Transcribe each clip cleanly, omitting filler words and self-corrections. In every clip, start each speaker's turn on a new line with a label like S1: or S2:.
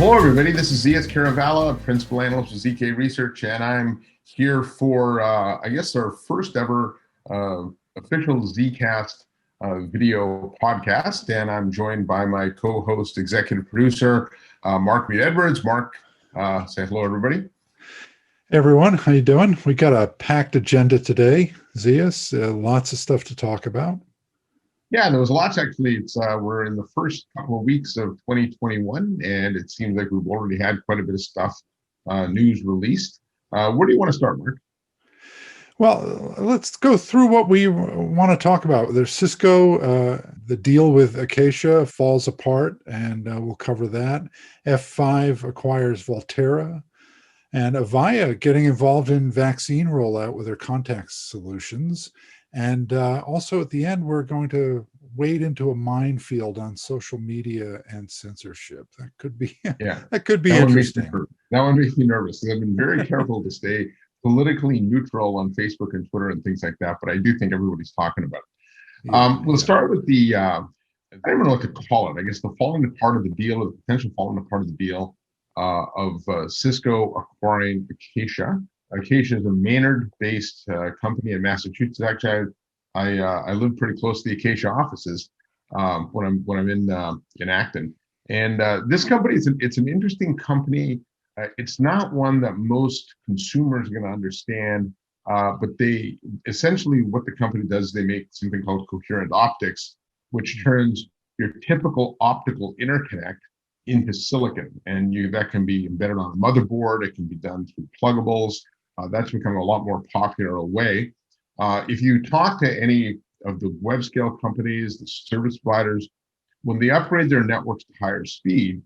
S1: Hello, everybody. This is ZKast, Principal Analyst with ZK Research, and I'm here for, I guess, our first ever official ZKast video podcast, and I'm joined by my co-host, executive producer, Mark Reed Edwards. Mark, say hello, everybody.
S2: Hey everyone, how you doing? We got a packed agenda today, Zeus. Lots of stuff to talk about.
S1: Yeah, there was lots actually. We're in the first couple of weeks of 2021, and it seems like we've already had quite a bit of stuff, news released. Where do you want to start, Mark?
S2: Well, let's go through what we want to talk about. There's Cisco, the deal with Acacia falls apart, and we'll cover that. F5 acquires Volterra, and Avaya getting involved in vaccine rollout with their contact solutions. And also at the end, we're going to wade into a minefield on social media and censorship. That could be, that could be interesting.
S1: That one makes me nervous because I've been very careful to stay politically neutral on Facebook and Twitter and things like that, but I do think everybody's talking about it. We'll start with the, I don't even know what to call it. I guess the falling apart of the deal, or the potential falling apart of the deal of Cisco acquiring Acacia. Acacia is a Maynard-based company in Massachusetts. Actually, I live pretty close to the Acacia offices when I'm in Acton. And this company it's an interesting company. It's not one that most consumers are going to understand, but they essentially what the company does, they make something called coherent optics, which turns your typical optical interconnect into silicon, and that can be embedded on a motherboard. It can be done through pluggables. That's become a lot more popular way. If you talk to any of the web scale companies, the service providers, when they upgrade their networks to higher speed,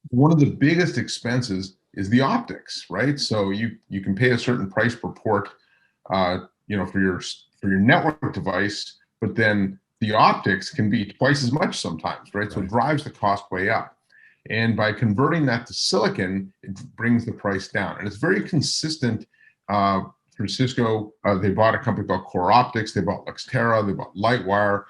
S1: one of the biggest expenses is the optics, right? So you can pay a certain price per port, for your network device, but then the optics can be twice as much sometimes, right? So it drives the cost way up. And by converting that to silicon, it brings the price down. And it's very consistent for Cisco. They bought a company called Core Optics. They bought Volterra. They bought Lightwire.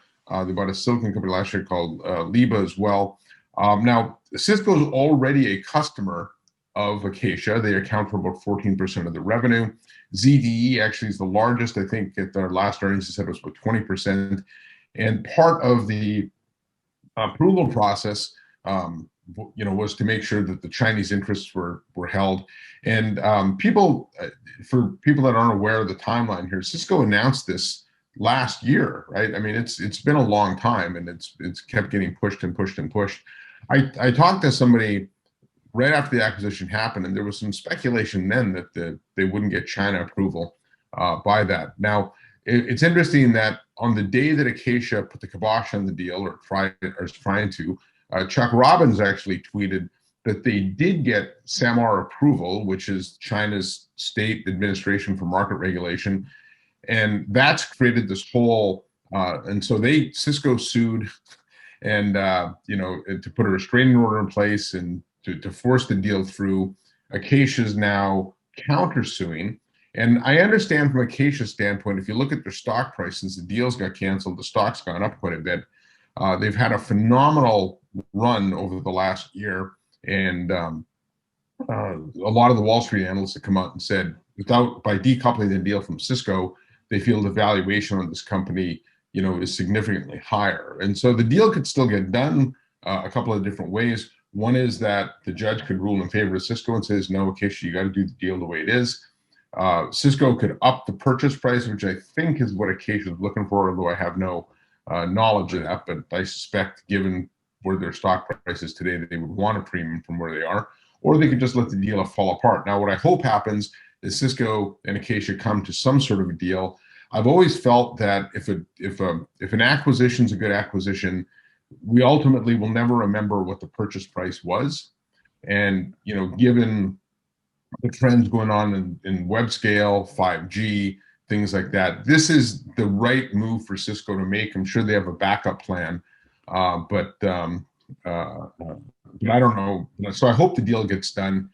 S1: They bought a silicon company last year called Liba as well. Now, Cisco is already a customer of Acacia. They account for about 14% of the revenue. ZTE actually is the largest. I think at their last earnings, they said it was about 20%. And part of the approval process was to make sure that the Chinese interests were held. And for people that aren't aware of the timeline here, Cisco announced this last year, right? I mean, it's been a long time, and it's kept getting pushed and pushed and pushed. I talked to somebody right after the acquisition happened, and there was some speculation then that they wouldn't get China approval by that. Now, it's interesting that on the day that Acacia put the kibosh on the deal, or is trying to, Chuck Robbins actually tweeted that they did get SAMR approval, which is China's state administration for market regulation, and that's created this whole. And so Cisco sued, and to put a restraining order in place and to force the deal through. Acacia is now countersuing, and I understand from Acacia's standpoint, if you look at their stock price since the deals got canceled, the stock's gone up quite a bit. They've had a phenomenal run over the last year, and a lot of the Wall Street analysts have come out and said, by decoupling the deal from Cisco, they feel the valuation on this company, is significantly higher. And so the deal could still get done a couple of different ways. One is that the judge could rule in favor of Cisco and says, no, Acacia, you got to do the deal the way it is. Cisco could up the purchase price, which I think is what Acacia is looking for, although I have no knowledge of that, but I suspect given where their stock price is today, that they would want a premium from where they are, or they could just let the deal fall apart. Now, what I hope happens is Cisco and Acacia come to some sort of a deal. I've always felt that if an acquisition is a good acquisition, we ultimately will never remember what the purchase price was. And given the trends going on in web scale, 5G, things like that, this is the right move for Cisco to make. I'm sure they have a backup plan, but I don't know. So I hope the deal gets done,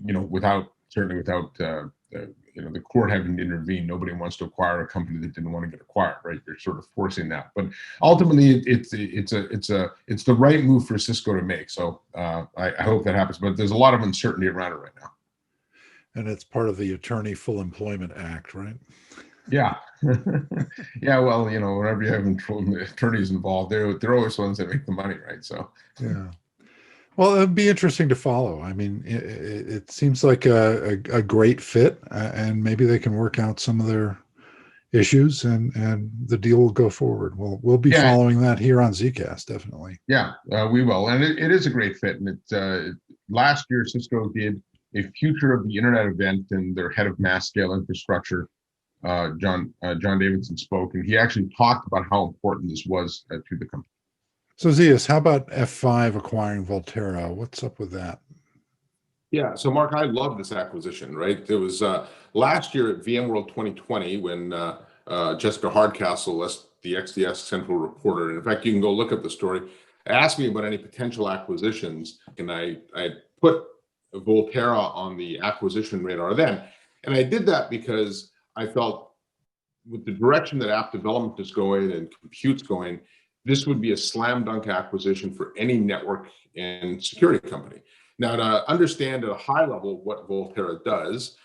S1: without the court having to intervene. Nobody wants to acquire a company that didn't want to get acquired, right? You're sort of forcing that. But ultimately, it's the right move for Cisco to make. So I hope that happens. But there's a lot of uncertainty around it right now.
S2: And it's part of the Attorney Full Employment Act, right?
S1: Yeah. Yeah, well, whenever you have attorneys involved, they're always ones that make the money, right? So
S2: yeah. Well, it'd be interesting to follow. I mean, it seems like a great fit, and maybe they can work out some of their issues, and the deal will go forward. We'll be following that here on ZKast, definitely.
S1: Yeah, we will, and it is a great fit. And last year Cisco did a Future of the Internet event, and their head of mass scale infrastructure, John Davidson, spoke, and he actually talked about how important this was to the company.
S2: So Zeus, how about F5 acquiring Volterra? What's up with that?
S3: Yeah, so Mark, I love this acquisition, right? It was last year at VMworld 2020 when Jessica Hardcastle, the XDS Central Reporter, and in fact, you can go look up the story, asked me about any potential acquisitions, and I put Volterra on the acquisition radar then. And I did that because I felt with the direction that app development is going and compute's going, this would be a slam dunk acquisition for any network and security company. Now, to understand at a high level what Volterra does,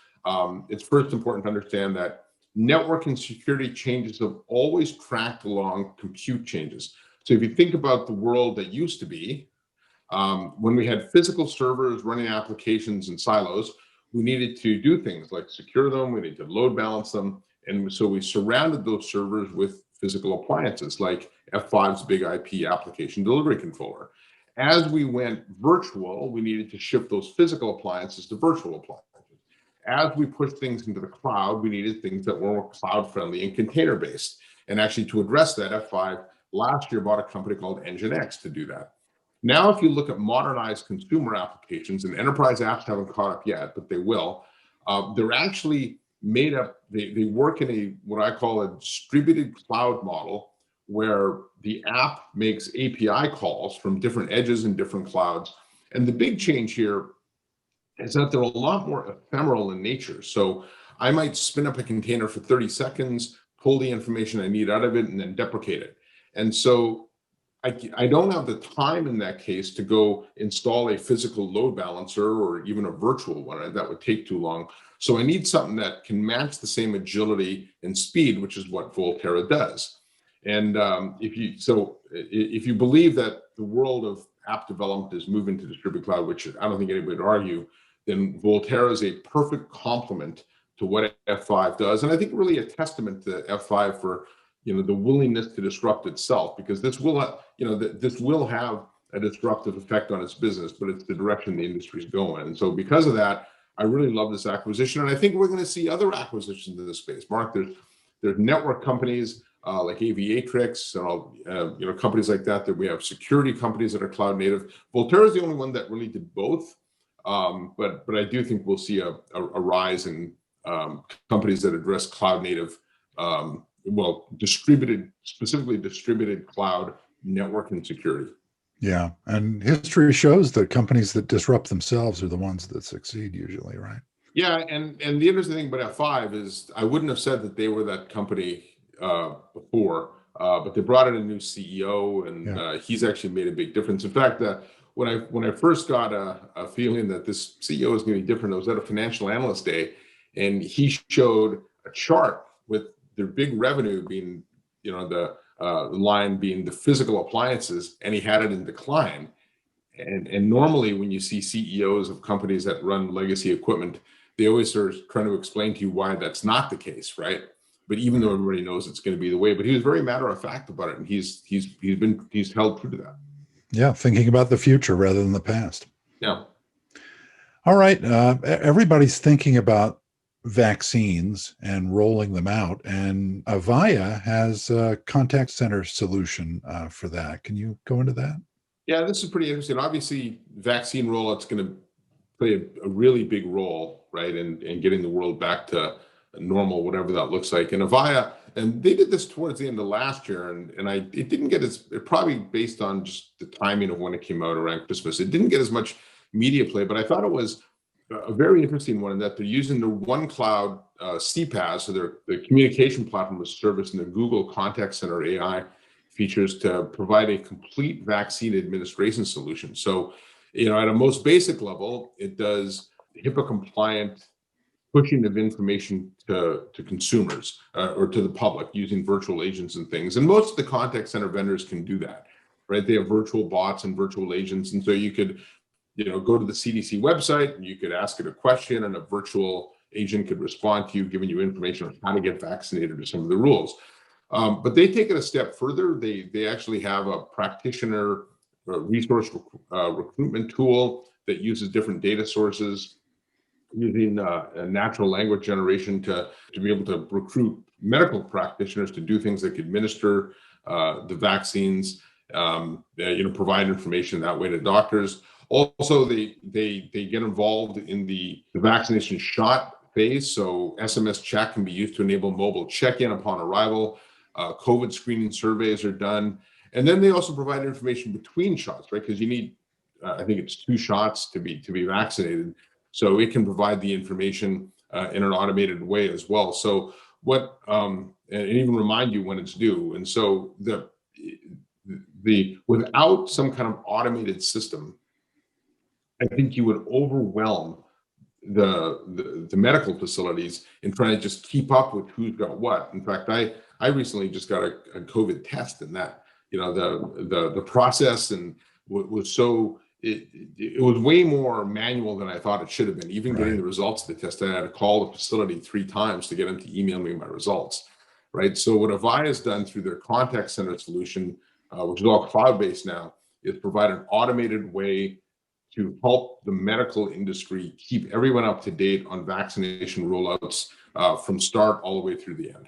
S3: it's first important to understand that network and security changes have always tracked along compute changes. So if you think about the world that used to be, when we had physical servers running applications in silos, we needed to do things like secure them, we needed to load balance them. And so we surrounded those servers with physical appliances like F5's big IP application delivery controller. As we went virtual, we needed to shift those physical appliances to virtual appliances. As we pushed things into the cloud, we needed things that were more cloud friendly and container based. And actually to address that, F5 last year bought a company called NGINX to do that. Now, if you look at modernized consumer applications, and enterprise apps haven't caught up yet, but they will, they're actually made up, they work in what I call a distributed cloud model, where the app makes API calls from different edges and different clouds. And the big change here is that they're a lot more ephemeral in nature. So I might spin up a container for 30 seconds, pull the information I need out of it, and then deprecate it. And so I don't have the time in that case to go install a physical load balancer or even a virtual one. That would take too long. So I need something that can match the same agility and speed, which is what Volterra does. And if you believe that the world of app development is moving to distributed cloud, which I don't think anybody would argue, then Volterra is a perfect complement to what F5 does. And I think really a testament to F5 for the willingness to disrupt itself, because this will have a disruptive effect on its business, but it's the direction the industry is going. And so because of that, I really love this acquisition. And I think we're going to see other acquisitions in this space. Mark, there's network companies like Aviatrix and companies like that we have security companies that are cloud native. Volterra is the only one that really did both. But I do think we'll see a rise in companies that address cloud native, specifically distributed cloud network and security.
S2: Yeah, and history shows that companies that disrupt themselves are the ones that succeed usually, right?
S3: Yeah, and the interesting thing about F5 is I wouldn't have said that they were that company before, but they brought in a new CEO, and he's actually made a big difference. In fact, when I first got a feeling that this CEO is going to be different, I was at a financial analyst day, and he showed a chart with their big revenue being, the line being the physical appliances, and he had it in decline. And normally when you see CEOs of companies that run legacy equipment, they always are trying to explain to you why that's not the case, right? But even though everybody knows it's going to be the way, but he was very matter of fact about it, and he's held true to that.
S2: Yeah, thinking about the future rather than the past.
S3: Yeah.
S2: All right, everybody's thinking about vaccines and rolling them out, and Avaya has a contact center solution for that. Can you go into that?
S3: Yeah, this is pretty interesting. Obviously, vaccine rollout's going to play a really big role, right, in getting the world back to normal, whatever that looks like. And Avaya, and they did this towards the end of last year, and it didn't get it probably based on just the timing of when it came out around Christmas. It didn't get as much media play, but I thought it was a very interesting one in that they're using the one cloud CPaaS, so the communication platform as a service, and the Google Contact Center AI features to provide a complete vaccine administration solution. So, at a most basic level, it does HIPAA compliant pushing of information to consumers or to the public using virtual agents and things. And most of the contact center vendors can do that, right? They have virtual bots and virtual agents. And so you could, go to the CDC website and you could ask it a question and a virtual agent could respond to you, giving you information on how to get vaccinated or some of the rules. But they take it a step further. They actually have a practitioner resource recruitment tool that uses different data sources, using a natural language generation to be able to recruit medical practitioners to do things like administer the vaccines, provide information that way to doctors. Also, they get involved in the vaccination shot phase. So SMS chat can be used to enable mobile check-in upon arrival. COVID screening surveys are done. And then they also provide information between shots, right? Because you need, I think it's 2 shots to be vaccinated. So it can provide the information in an automated way as well. So and even remind you when it's due. And so without some kind of automated system, I think you would overwhelm the medical facilities in trying to just keep up with who's got what. In fact, I recently just got a COVID test, and that the process and was so. It was way more manual than I thought it should have been. Even getting the results of the test, I had to call the facility 3 times to get them to email me my results, right? So what Avaya has done through their contact center solution, which is all cloud-based now, is provide an automated way to help the medical industry keep everyone up to date on vaccination rollouts from start all the way through the end.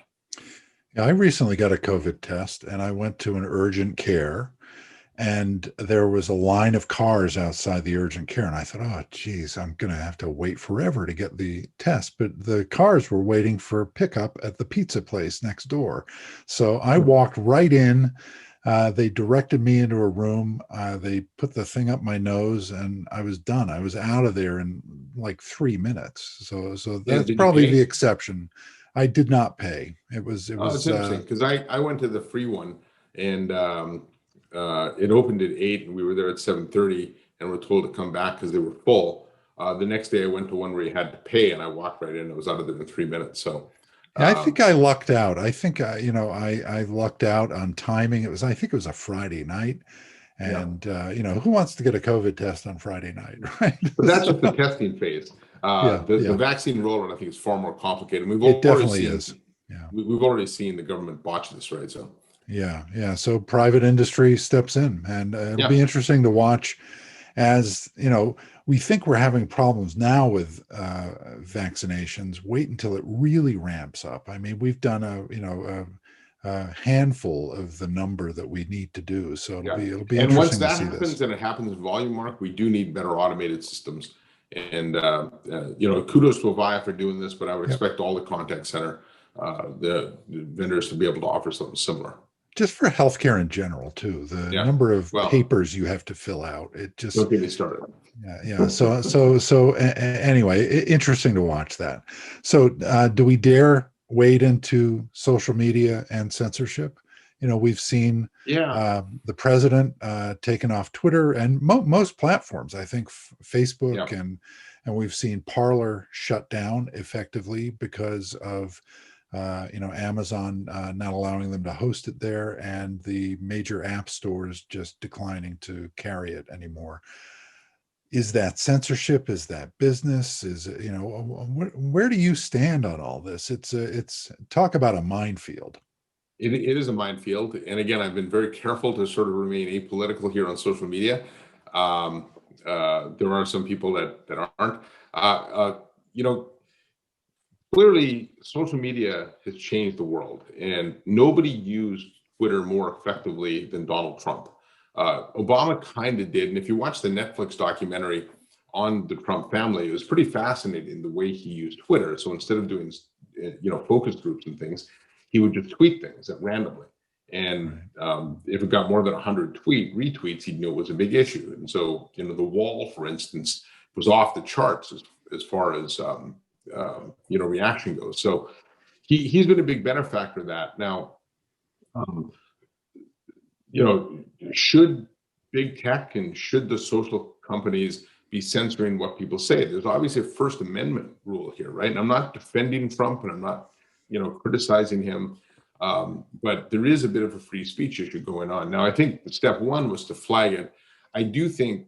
S2: Yeah, I recently got a COVID test, and I went to an urgent care. And there was a line of cars outside the urgent care. And I thought, oh, geez, I'm going to have to wait forever to get the test. But the cars were waiting for pickup at the pizza place next door. So I walked right in. They directed me into a room. They put the thing up my nose and I was done. I was out of there in like 3 minutes. So that's probably the exception. I did not pay. It was
S3: it's interesting because I went to the free one and it opened at 8 and we were there at 7:30 and we're told to come back because they were full. The next day I went to one where you had to pay and I walked right in. I was out of there in 3 minutes. So
S2: I think I lucked out. I think I lucked out on timing. I think it was a Friday night, and who wants to get a COVID test on Friday night, right?
S3: But that's just the testing phase. The vaccine rollout, I think, is far more complicated.
S2: It definitely is. Yeah,
S3: we've already seen the government botch this, right? So.
S2: Yeah. So private industry steps in, and it'll be interesting to watch. As we think we're having problems now with vaccinations. Wait until it really ramps up. I mean, we've done a handful of the number that we need to do. So it'll be
S3: and
S2: interesting
S3: once that
S2: to see
S3: happens
S2: this.
S3: and it happens in volume, Mark, we do need better automated systems. And kudos to Avaya for doing this, but I would expect all the contact center the vendors to be able to offer something similar.
S2: Just for healthcare in general, too, the number of papers you have to fill out, it just
S3: don't get me started.
S2: Yeah. So anyway, interesting to watch that. So do we dare wade into social media and censorship? We've seen the president taken off Twitter and most platforms. I think Facebook and we've seen Parler shut down effectively because of Amazon not allowing them to host it there, and the major app stores just declining to carry it anymore. Is that censorship? Is that business? Is it, where do you stand on all this? It's talk about a minefield.
S3: It is a minefield, and again, I've been very careful to sort of remain apolitical here on social media. There are some people that aren't. Clearly, social media has changed the world, and nobody used Twitter more effectively than Donald Trump. Obama kind of did, and if you watch the Netflix documentary on the Trump family, it was pretty fascinating the way he used Twitter. So instead of doing, focus groups and things, he would just tweet things randomly. And if it got more than 100 retweets, he'd know it was a big issue. And so, the wall, for instance, was off the charts as far as reaction goes. So he's been a big benefactor of that. Now, should big tech and should the social companies be censoring what people say? There's obviously a First Amendment rule here, right? And I'm not defending Trump and I'm not, criticizing him. But there is a bit of a free speech issue going on. Now, I think step one was to flag it. I do think,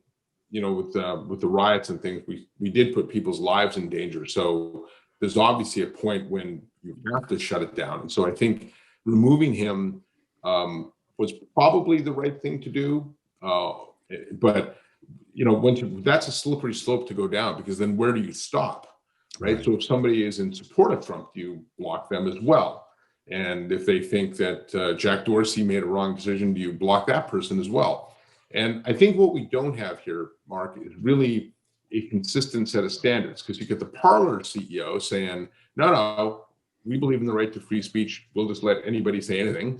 S3: with the riots and things, we did put people's lives in danger. So there's obviously a point when you have to shut it down. And so I think removing him was probably the right thing to do. But that's a slippery slope to go down, because then where do you stop, right? So if somebody is in support of Trump, you block them as well. And if they think that Jack Dorsey made a wrong decision, do you block that person as well? And I think what we don't have here, Mark, is really a consistent set of standards, because you get the Parler CEO saying, no, we believe in the right to free speech. We'll just let anybody say anything.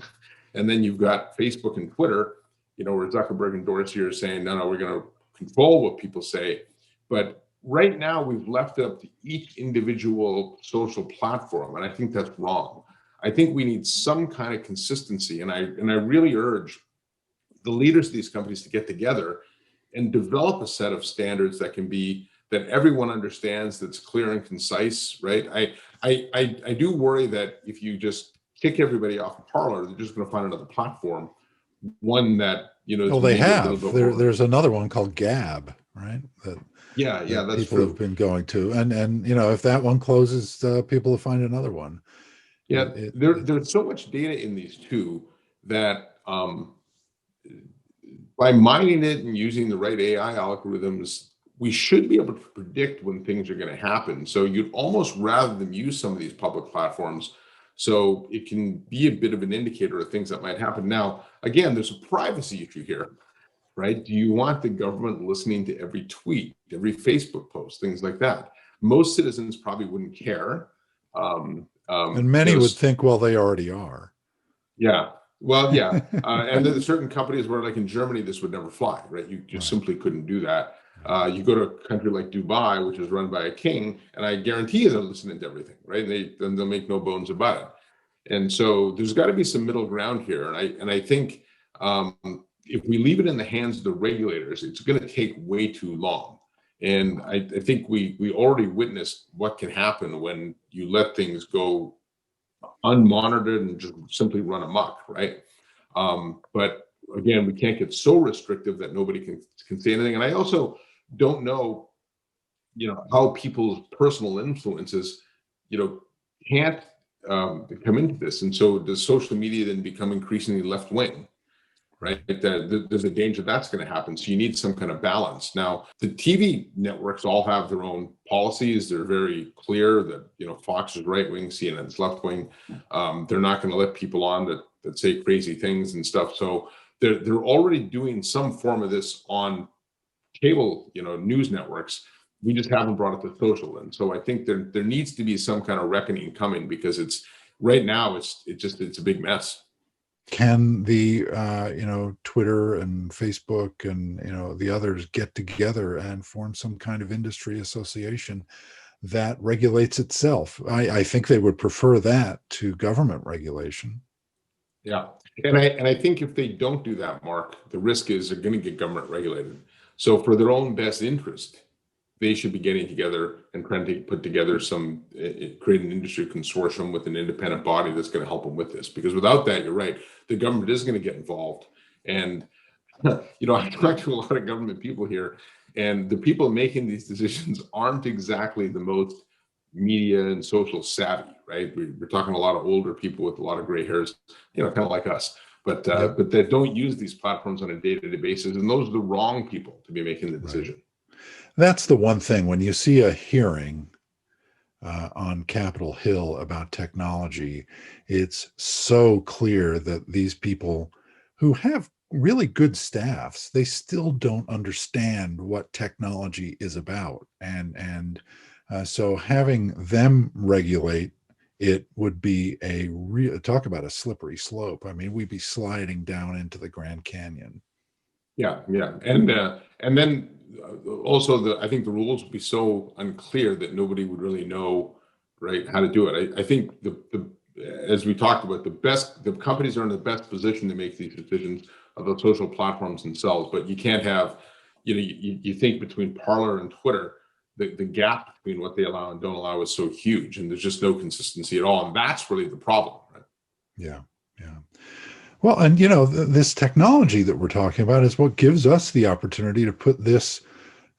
S3: And then you've got Facebook and Twitter, where Zuckerberg and Dorsey are saying, no, we're going to control what people say. But right now, we've left it up to each individual social platform. And I think that's wrong. I think we need some kind of consistency. And I really urge the leaders of these companies to get together and develop a set of standards that everyone understands, that's clear and concise, right? I do worry that if you just kick everybody off of Parler, they're just going to find another platform, one that,
S2: well, they have. There's another one called Gab, right? That
S3: that's
S2: people
S3: true.
S2: have been going to. And if that one closes, people will find another one.
S3: Yeah, there's so much data in these two that by mining it and using the right AI algorithms, we should be able to predict when things are going to happen. So you'd almost rather them use some of these public platforms, so it can be a bit of an indicator of things that might happen. Now, again, there's a privacy issue here, right? Do you want the government listening to every tweet, every Facebook post, things like that? Most citizens probably wouldn't care.
S2: And many would think, well, they already are.
S3: Yeah. Well, yeah. And there's certain companies where, like in Germany, this would never fly, right? You just simply couldn't do that. You go to a country like Dubai, which is run by a king, and I guarantee you they're listening to everything, right? And they'll make no bones about it. And so there's got to be some middle ground here. And I think if we leave it in the hands of the regulators, it's going to take way too long. And I think we already witnessed what can happen when you let things go unmonitored and just simply run amok, right? But again, we can't get so restrictive that nobody can say anything. And I also don't know, how people's personal influences, can't come into this. And so does social media then become increasingly left-wing? Right? There's a danger that's going to happen. So you need some kind of balance. Now, the TV networks all have their own policies. They're very clear that, Fox is right wing, CNN is left wing. They're not going to let people on that say crazy things and stuff. So they're already doing some form of this on cable, news networks. We just haven't brought it to social. And so I think there needs to be some kind of reckoning coming, because it's right now it's a big mess.
S2: Can the Twitter and Facebook and the others get together and form some kind of industry association that regulates itself? I think they would prefer that to government regulation.
S3: Yeah, and I think if they don't do that, Mark, the risk is they're going to get government regulated. So for their own best interest, they should be getting together and trying to put together create an industry consortium with an independent body that's going to help them with this. Because without that, you're right, the government is going to get involved. And, I talk to a lot of government people here, and the people making these decisions aren't exactly the most media and social savvy, right? We're talking a lot of older people with a lot of gray hairs, kind of like us, but that don't use these platforms on a day-to-day basis. And those are the wrong people to be making the decision.
S2: Right. That's the one thing when you see a hearing on Capitol Hill about technology, it's so clear that these people who have really good staffs, they still don't understand what technology is about. And so having them regulate it would be talk about a slippery slope. I mean, we'd be sliding down into the Grand Canyon.
S3: Yeah. And then also I think the rules would be so unclear that nobody would really know right? How to do it. I think as we talked about, the companies are in the best position to make these decisions of the social platforms themselves, but you can't have, you think between Parler and Twitter, the gap between what they allow and don't allow is so huge, and there's just no consistency at all. And that's really the problem, right?
S2: Yeah. Yeah. Well, and this technology that we're talking about is what gives us the opportunity to put this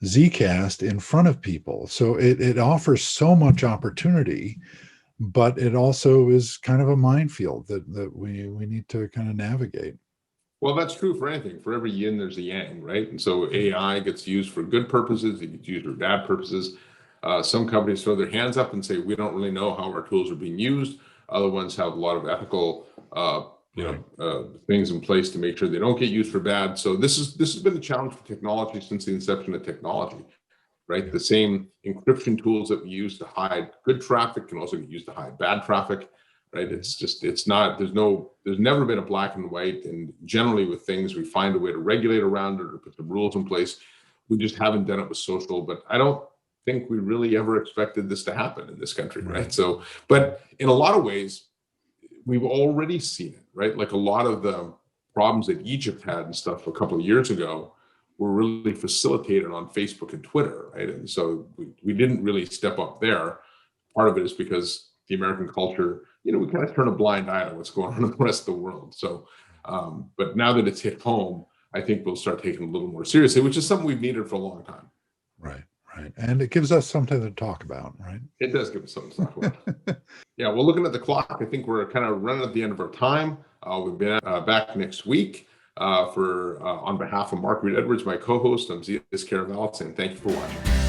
S2: ZKast in front of people. So it offers so much opportunity, but it also is kind of a minefield that we need to kind of navigate.
S3: Well, that's true for anything. For every yin, there's a yang, right? And so AI gets used for good purposes, it gets used for bad purposes. Some companies throw their hands up and say, we don't really know how our tools are being used. Other ones have a lot of ethical things in place to make sure they don't get used for bad. So this has been the challenge for technology since the inception of technology, right? Yeah. The same encryption tools that we use to hide good traffic can also get used to hide bad traffic, right? It's not, there's never been a black and white. And generally with things, we find a way to regulate around it or put the rules in place. We just haven't done it with social, but I don't think we really ever expected this to happen in this country, right? So, but in a lot of ways, we've already seen it, right? Like a lot of the problems that Egypt had and stuff a couple of years ago were really facilitated on Facebook and Twitter, right? And so we didn't really step up there. Part of it is because the American culture, we kind of turn a blind eye to what's going on in the rest of the world. So, but now that it's hit home, I think we'll start taking it a little more seriously, which is something we've needed for a long time.
S2: Right. Right. And it gives us something to talk about, right?
S3: It does give us something to talk about. Yeah, well, looking at the clock, I think we're kind of running at the end of our time. We'll be back next week on behalf of Mark Reed Edwards, my co-host. I'm ZKast, and thank you for watching.